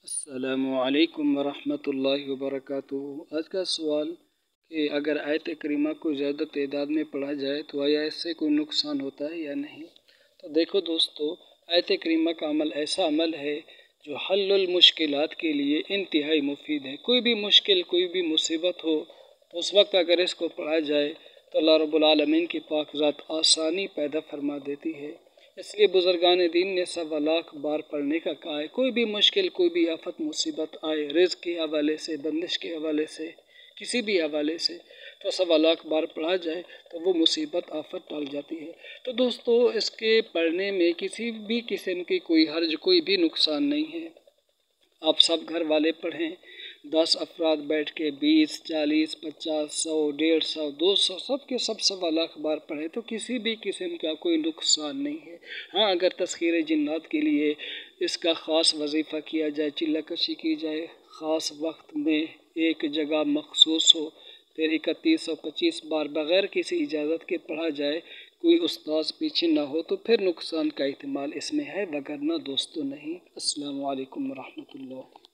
अस्सलामुअलैकुम वरहमतुल्लाहि वबरकातुहू। आज का सवाल कि अगर आयत करीमा को ज़्यादा तादाद में पढ़ा जाए तो आया इससे कोई नुकसान होता है या नहीं। तो देखो दोस्तों, आयत करीमा का अमल ऐसा अमल है जो हल्लुल मुश्किलात के लिए इंतहाई मुफीद है। कोई भी मुश्किल, कोई भी मुसीबत हो तो उस वक्त अगर इसको पढ़ा जाए तो अल्लाह रब्बुल आलमीन की पाक ज़ात आसानी पैदा फरमा देती है। इसलिए बुज़ुर्गान दीन ने 1.25 बार पढ़ने का कहा है। कोई भी मुश्किल, कोई भी आफत मुसीबत आए, रिज़्क़ के हवाले से, बंदिश के हवाले से, किसी भी हवाले से, तो 1.25 बार पढ़ा जाए तो वो मुसीबत आफत टल जाती है। तो दोस्तों, इसके पढ़ने में किसी भी किस्म की कोई हर्ज, कोई भी नुकसान नहीं है। आप सब घर वाले पढ़ें, 10 अफराद बैठ के 20, 40, 50, 100, 150, 200 सब के सब 1.25 बार पढ़ें तो किसी भी किस्म का कोई नुकसान नहीं है। हाँ, अगर तस्खीर जिन्नात के लिए इसका ख़ास वजीफ़ा किया जाए, चिल्ला कशी की जाए, ख़ास वक्त में एक जगह मखसूस हो, फिर 3125 बार बग़ैर किसी इजाज़त के पढ़ा जाए, कोई उस्ताद पीछे ना हो, तो फिर नुकसान का एहतमाल इसमें है, वगरना दोस्तों नहीं। अस्सलामु अलैकुम वरहमतुल्लाह।